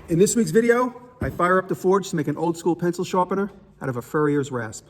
In this week's video, I fire up the forge to make an old school pencil sharpener out of a Ferrier's rasp.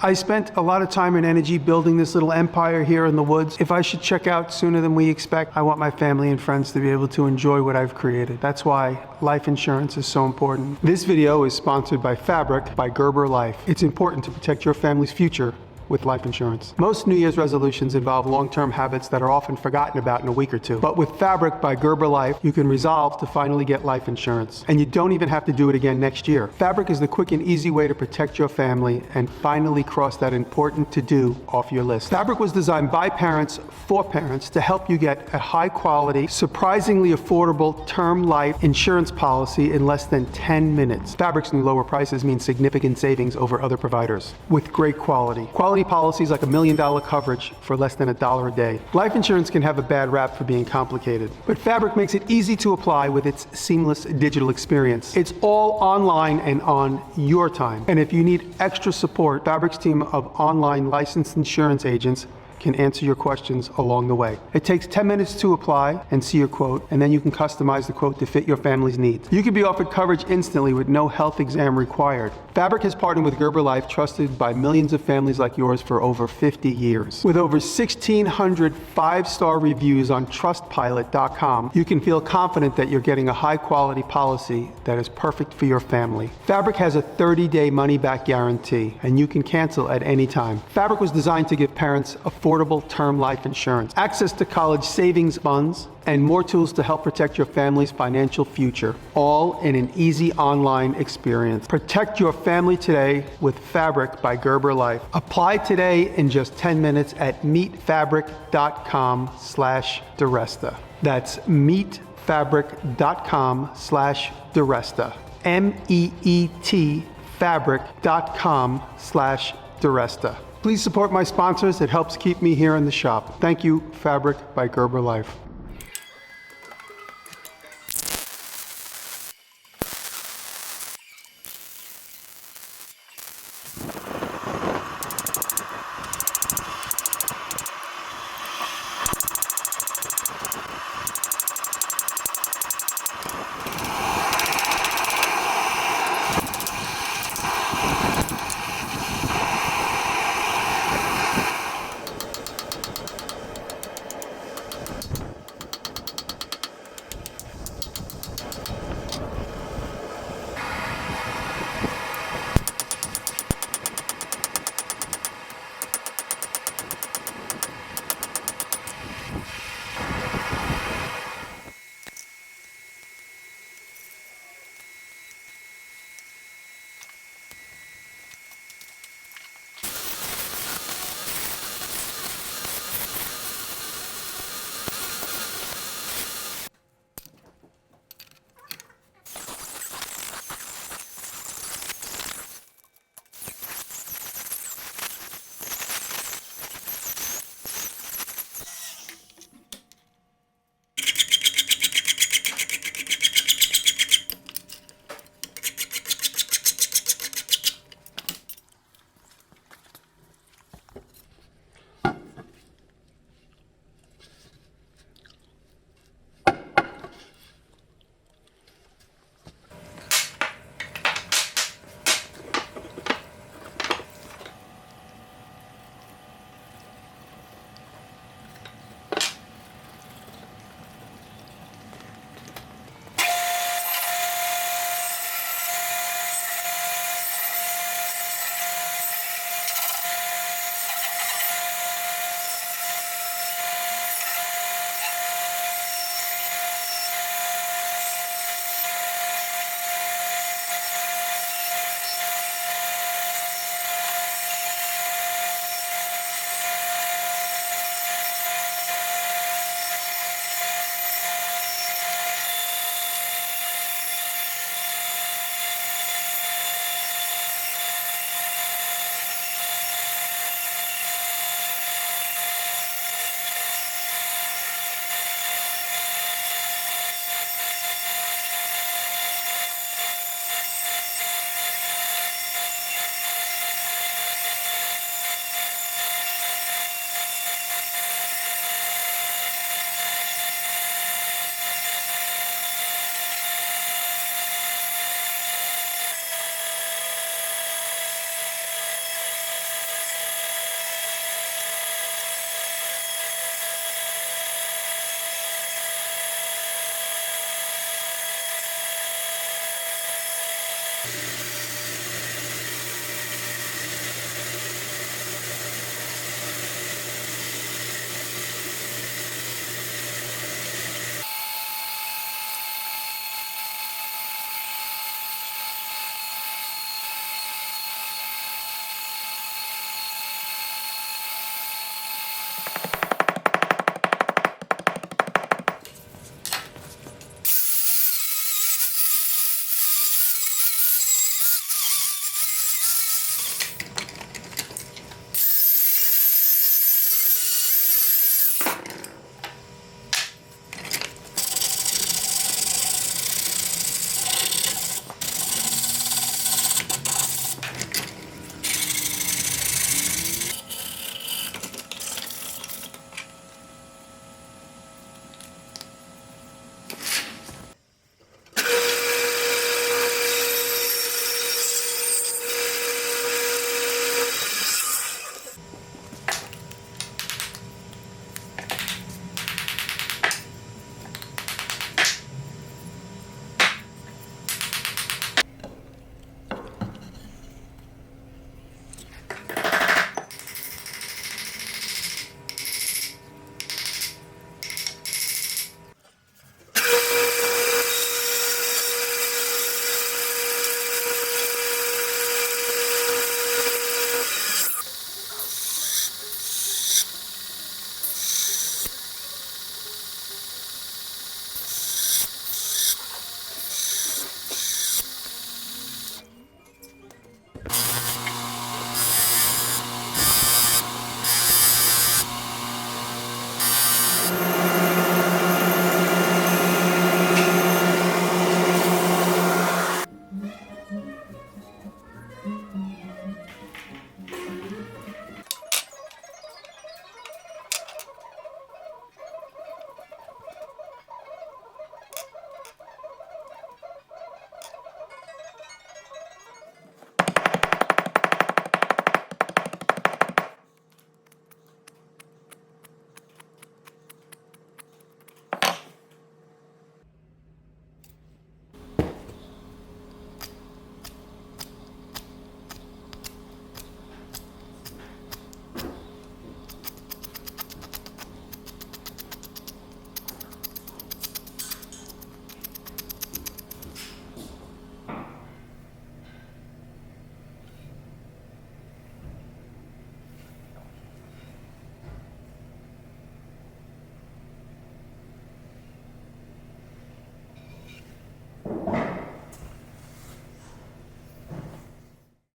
I spent a lot of time and energy building this little empire here in the woods. If I should check out sooner than we expect, I want my family and friends to be able to enjoy what I've created. That's why life insurance is so important. This video is sponsored by Fabric by Gerber Life. It's important to protect your family's future with life insurance. Most New Year's resolutions involve long-term habits that are often forgotten about in a week or two. But with Fabric by Gerber Life, you can resolve to finally get life insurance. And you don't even have to do it again next year. Fabric is the quick and easy way to protect your family and finally cross that important to-do off your list. Fabric was designed by parents for parents to help you get a high-quality, surprisingly affordable term life insurance policy in less than 10 minutes. Fabric's new lower prices mean significant savings over other providers with great quality. Quality policies like $1 million coverage for less than $1 a day. Life insurance can have a bad rap for being complicated, but Fabric makes it easy to apply with its seamless digital experience. It's all online and on your time. And if you need extra support, Fabric's team of online licensed insurance agents can answer your questions along the way. It takes 10 minutes to apply and see your quote, and then you can customize the quote to fit your family's needs. You can be offered coverage instantly with no health exam required. Fabric has partnered with Gerber Life, trusted by millions of families like yours for over 50 years. With over 1,600 five-star reviews on Trustpilot.com, you can feel confident that you're getting a high-quality policy that is perfect for your family. Fabric has a 30-day money-back guarantee, and you can cancel at any time. Fabric was designed to give parents affordable term life insurance, access to college savings funds, and more tools to help protect your family's financial future, all in an easy online experience. Protect your family today with Fabric by Gerber Life. Apply today in just 10 minutes at meetfabric.com/DiResta. That's meetfabric.com/DiResta. MEET fabric.com/DiResta. Please support my sponsors. It helps keep me here in the shop. Thank you, Fabric by Gerber Life.